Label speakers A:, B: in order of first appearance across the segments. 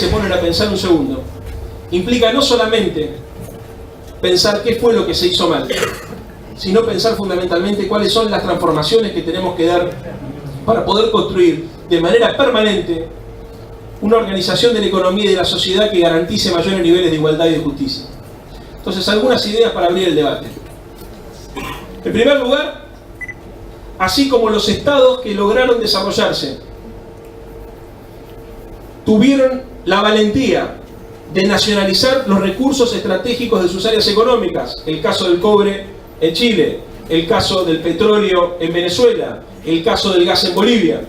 A: se ponen a pensar un segundo, implica no solamente pensar qué fue lo que se hizo mal, sino pensar fundamentalmente cuáles son las transformaciones que tenemos que dar para poder construir de manera permanente una organización de la economía y de la sociedad que garantice mayores niveles de igualdad y de justicia. Entonces, algunas ideas para abrir el debate. En primer lugar, así como los estados que lograron desarrollarse tuvieron la valentía de nacionalizar los recursos estratégicos de sus áreas económicas, el caso del cobre en Chile, el caso del petróleo en Venezuela, el caso del gas en Bolivia,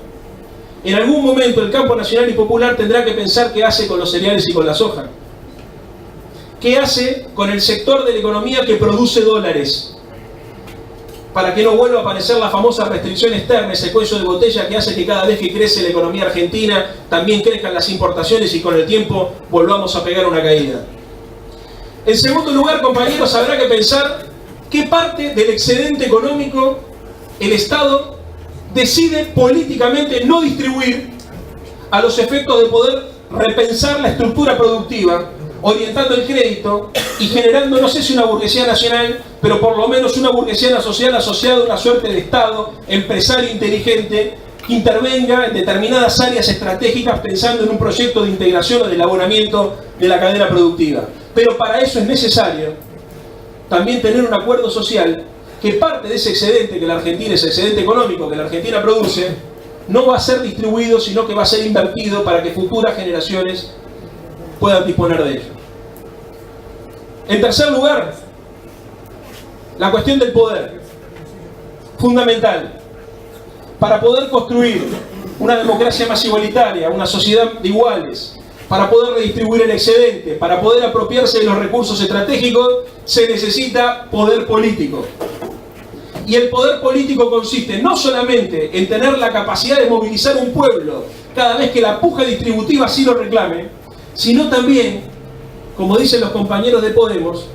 A: en algún momento el campo nacional y popular tendrá que pensar qué hace con los cereales y con la soja. ¿Qué hace con el sector de la economía que produce dólares? Para que no vuelva a aparecer la famosa restricción externa, ese cuello de botella que hace que cada vez que crece la economía argentina también crezcan las importaciones y con el tiempo volvamos a pegar una caída. En segundo lugar, compañeros, habrá que pensar qué parte del excedente económico el Estado decide políticamente no distribuir a los efectos de poder repensar la estructura productiva, orientando el crédito y generando, no sé si una burguesía nacional, pero por lo menos una burguesía social asociada a una suerte de Estado empresario inteligente que intervenga en determinadas áreas estratégicas pensando en un proyecto de integración o de elaboramiento de la cadena productiva. Pero para eso es necesario también tener un acuerdo social que parte de ese excedente que la Argentina, ese excedente económico que la Argentina produce, no va a ser distribuido, sino que va a ser invertido para que futuras generaciones puedan disponer de ello. En tercer lugar, la cuestión del poder, fundamental, para poder construir una democracia más igualitaria, una sociedad de iguales, para poder redistribuir el excedente, para poder apropiarse de los recursos estratégicos, se necesita poder político. Y el poder político consiste no solamente en tener la capacidad de movilizar un pueblo cada vez que la puja distributiva así lo reclame, sino también, como dicen los compañeros de Podemos,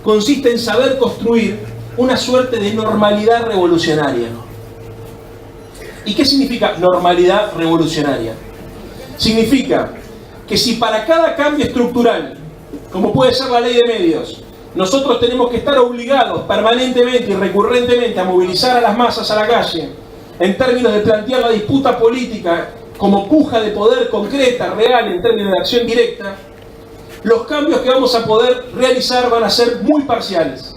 A: consiste en saber construir una suerte de normalidad revolucionaria. ¿Y qué significa normalidad revolucionaria? Significa que si para cada cambio estructural, como puede ser la ley de medios, nosotros tenemos que estar obligados permanentemente y recurrentemente a movilizar a las masas a la calle, en términos de plantear la disputa política como puja de poder concreta, real, en términos de acción directa, los cambios que vamos a poder realizar van a ser muy parciales.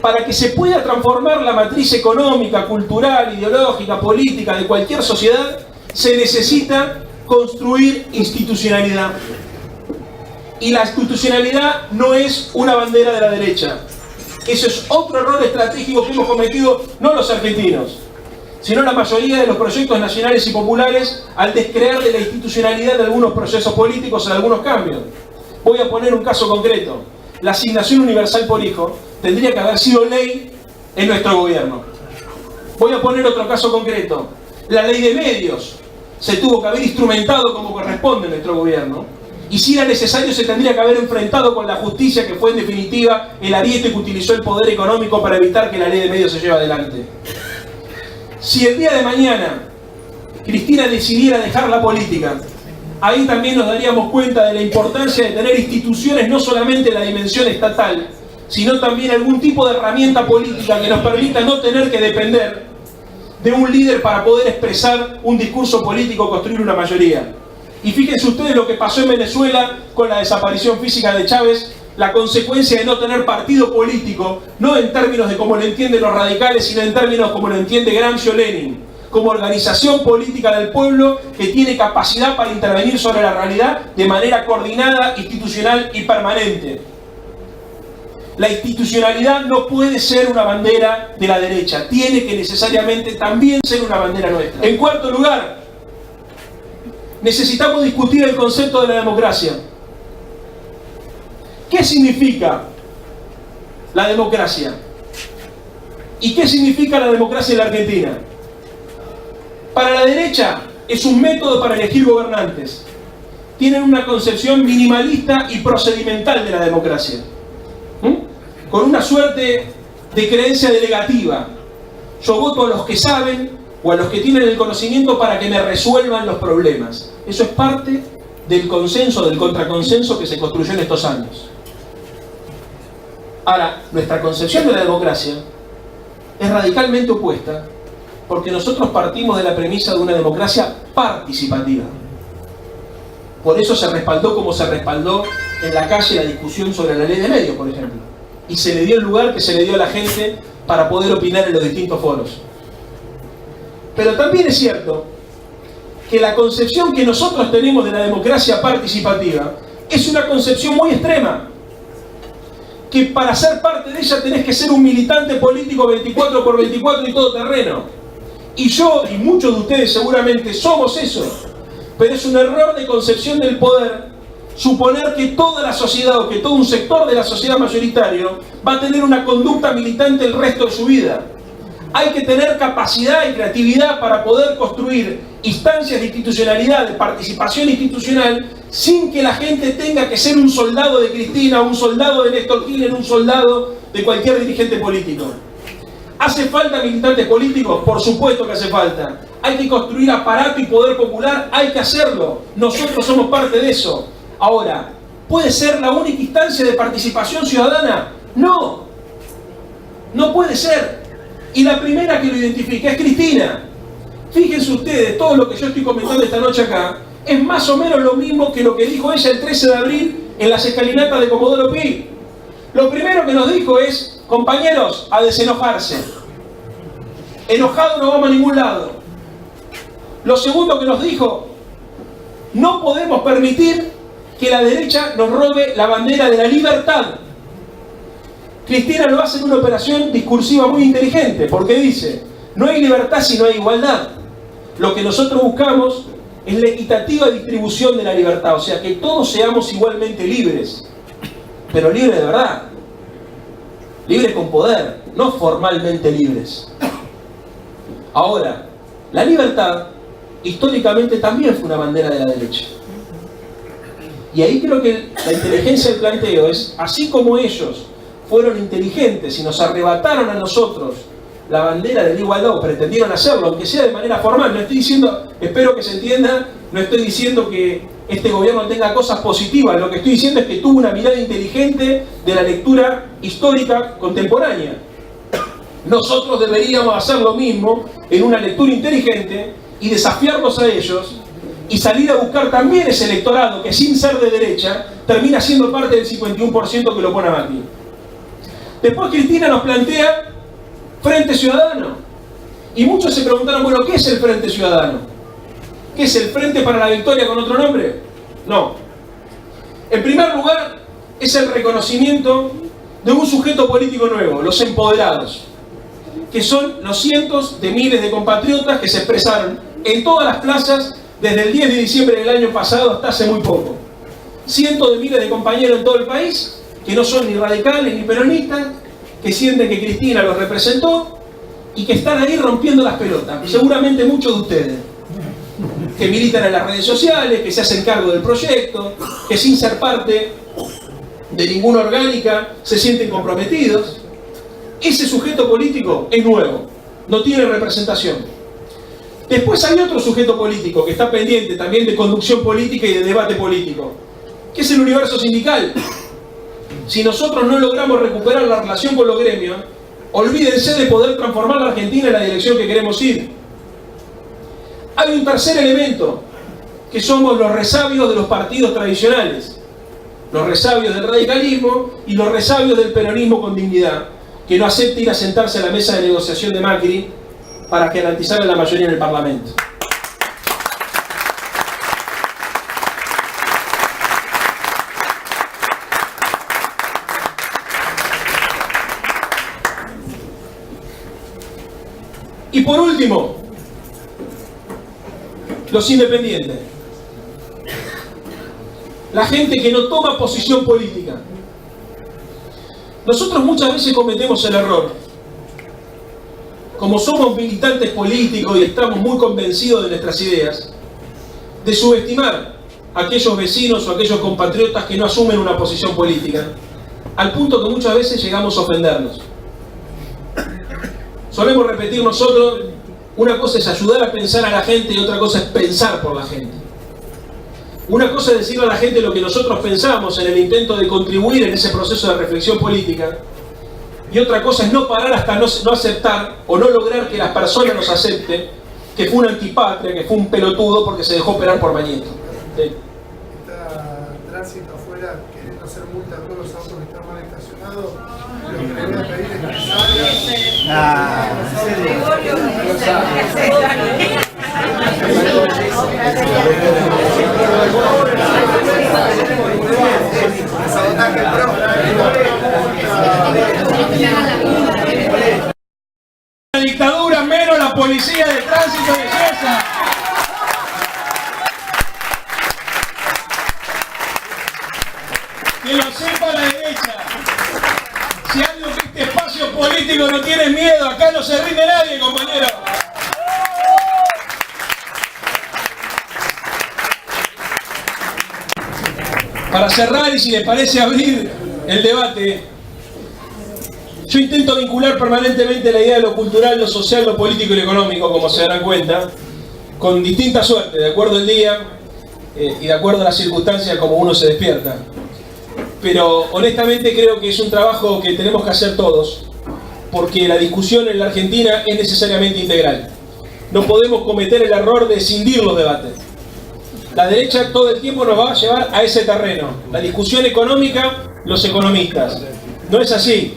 A: Para que se pueda transformar la matriz económica, cultural, ideológica, política de cualquier sociedad, se necesita construir institucionalidad. Y la institucionalidad no es una bandera de la derecha. Eso es otro error estratégico que hemos cometido no los argentinos, sino la mayoría de los proyectos nacionales y populares al descreer de la institucionalidad de algunos procesos políticos en algunos cambios. Voy a poner un caso concreto. La asignación universal por hijo tendría que haber sido ley en nuestro gobierno. Voy a poner otro caso concreto. La ley de medios se tuvo que haber instrumentado como corresponde en nuestro gobierno. Y si era necesario, se tendría que haber enfrentado con la justicia, que fue en definitiva el ariete que utilizó el poder económico para evitar que la ley de medios se lleve adelante. Si el día de mañana Cristina decidiera dejar la política, ahí también nos daríamos cuenta de la importancia de tener instituciones no solamente en la dimensión estatal, sino también algún tipo de herramienta política que nos permita no tener que depender de un líder para poder expresar un discurso político, construir una mayoría. Y fíjense ustedes lo que pasó en Venezuela con la desaparición física de Chávez, la consecuencia de no tener partido político, no en términos de cómo lo entienden los radicales, sino en términos como lo entiende Gramsci o Lenin, como organización política del pueblo que tiene capacidad para intervenir sobre la realidad de manera coordinada, institucional y permanente. La institucionalidad no puede ser una bandera de la derecha, tiene que necesariamente también ser una bandera nuestra. En cuarto lugar, necesitamos discutir el concepto de la democracia. ¿Qué significa la democracia? ¿Y qué significa la democracia en la Argentina? Para la derecha es un método para elegir gobernantes. Tienen una concepción minimalista y procedimental de la democracia, con una suerte de creencia delegativa. Yo voto a los que saben o a los que tienen el conocimiento para que me resuelvan los problemas. Eso es parte del consenso, del contraconsenso que se construyó en estos años. Ahora, nuestra concepción de la democracia es radicalmente opuesta, porque nosotros partimos de la premisa de una democracia participativa. Por eso se respaldó como se respaldó en la calle la discusión sobre la ley de medios, por ejemplo. Y se le dio el lugar que se le dio a la gente para poder opinar en los distintos foros. Pero también es cierto que la concepción que nosotros tenemos de la democracia participativa es una concepción muy extrema. Que para ser parte de ella tenés que ser un militante político 24/24 y todoterreno. Y yo y muchos de ustedes seguramente somos eso. Pero es un error de concepción del poder suponer que toda la sociedad o que todo un sector de la sociedad mayoritario va a tener una conducta militante el resto de su vida. Hay que tener capacidad y creatividad para poder construir instancias de institucionalidad, de participación institucional, sin que la gente tenga que ser un soldado de Cristina, un soldado de Néstor Kirchner, un soldado de cualquier dirigente político. ¿Hace falta militantes políticos? Por supuesto que hace falta. Hay que construir aparato y poder popular, hay que hacerlo. Nosotros somos parte de eso. Ahora, ¿puede ser la única instancia de participación ciudadana? No. No puede ser. Y la primera que lo identifica es Cristina. Fíjense ustedes, todo lo que yo estoy comentando esta noche acá es más o menos lo mismo que lo que dijo ella el 13 de abril en las escalinatas de Comodoro Pi. Lo primero que nos dijo es, compañeros, a desenojarse. Enojado no vamos a ningún lado. Lo segundo que nos dijo, no podemos permitir que la derecha nos robe la bandera de la libertad. Cristina lo hace en una operación discursiva muy inteligente, porque dice, no hay libertad si no hay igualdad. Lo que nosotros buscamos es la equitativa distribución de la libertad, o sea, que todos seamos igualmente libres, pero libres de verdad, libres con poder, no formalmente libres. Ahora, la libertad históricamente también fue una bandera de la derecha. Y ahí creo que la inteligencia del planteo es, así como ellos fueron inteligentes y nos arrebataron a nosotros la bandera de la igualdad, o pretendieron hacerlo, aunque sea de manera formal. No estoy diciendo, espero que se entienda, no estoy diciendo que este gobierno tenga cosas positivas. Lo que estoy diciendo es que tuvo una mirada inteligente de la lectura histórica contemporánea. Nosotros deberíamos hacer lo mismo en una lectura inteligente y desafiarlos a ellos y salir a buscar también ese electorado que, sin ser de derecha, termina siendo parte del 51% que lo pone a Macri. Después Cristina nos plantea Frente Ciudadano. Y muchos se preguntaron, bueno, ¿qué es el Frente Ciudadano? ¿Qué es el Frente para la Victoria con otro nombre? No. En primer lugar, es el reconocimiento de un sujeto político nuevo, los empoderados, que son los cientos de miles de compatriotas que se expresaron en todas las plazas desde el 10 de diciembre del año pasado hasta hace muy poco. Cientos de miles de compañeros en todo el país, que no son ni radicales ni peronistas, que sienten que Cristina los representó y que están ahí rompiendo las pelotas. Seguramente muchos de ustedes, que militan en las redes sociales, que se hacen cargo del proyecto, que sin ser parte de ninguna orgánica se sienten comprometidos. Ese sujeto político es nuevo, no tiene representación. Después hay otro sujeto político que está pendiente también de conducción política y de debate político, que es el universo sindical. Si nosotros no logramos recuperar la relación con los gremios, olvídense de poder transformar la Argentina en la dirección que queremos ir. Hay un tercer elemento, que somos los resabios de los partidos tradicionales, los resabios del radicalismo y los resabios del peronismo con dignidad, que no acepta ir a sentarse a la mesa de negociación de Macri para garantizarle la mayoría en el Parlamento. Y por último, los independientes. La gente que no toma posición política. Nosotros muchas veces cometemos el error, como somos militantes políticos y estamos muy convencidos de nuestras ideas, de subestimar a aquellos vecinos o a aquellos compatriotas que no asumen una posición política, al punto que muchas veces llegamos a ofendernos. Solemos repetir nosotros, una cosa es ayudar a pensar a la gente y otra cosa es pensar por la gente. Una cosa es decirle a la gente lo que nosotros pensamos en el intento de contribuir en ese proceso de reflexión política, y otra cosa es no parar hasta no aceptar o no lograr que las personas nos acepten que fue una antipatria, que fue un pelotudo porque se dejó operar por Mañeto. ¿Sí?
B: Está tránsito afuera queriendo hacer multa a todos los autos que están mal estacionados. Lo que le voy a pedir es
A: La dictadura menos la policía de tránsito de César. Que lo sepa la derecha. Si algo que este espacio político no tiene miedo, acá no se rinde nadie, compañero. Para cerrar, y si les parece abrir el debate, yo intento vincular permanentemente la idea de lo cultural, lo social, lo político y lo económico, como se darán cuenta, con distinta suerte, de acuerdo al día y de acuerdo a las circunstancias como uno se despierta. Pero honestamente creo que es un trabajo que tenemos que hacer todos, porque la discusión en la Argentina es necesariamente integral. No podemos cometer el error de escindir los debates. La derecha todo el tiempo nos va a llevar a ese terreno. La discusión económica, los economistas. No es así.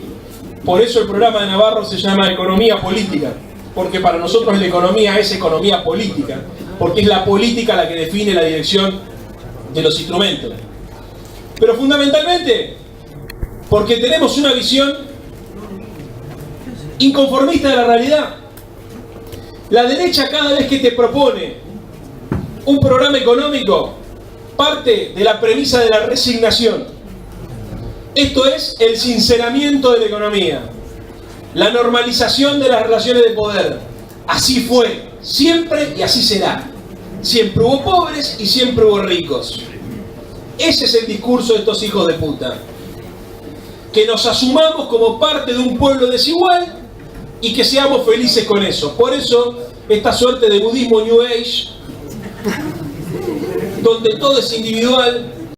A: Por eso el programa de Navarro se llama Economía Política. Porque para nosotros la economía es economía política. Porque es la política la que define la dirección de los instrumentos. Pero fundamentalmente, porque tenemos una visión inconformista de la realidad. La derecha cada vez que te propone un programa económico parte de la premisa de la resignación. Esto es el sinceramiento de la economía, la normalización de las relaciones de poder. Así fue, siempre y así será. Siempre hubo pobres y siempre hubo ricos. Ese es el discurso de estos hijos de puta. Que nos asumamos como parte de un pueblo desigual y que seamos felices con eso. Por eso, esta suerte de budismo New Age, donde todo es individual,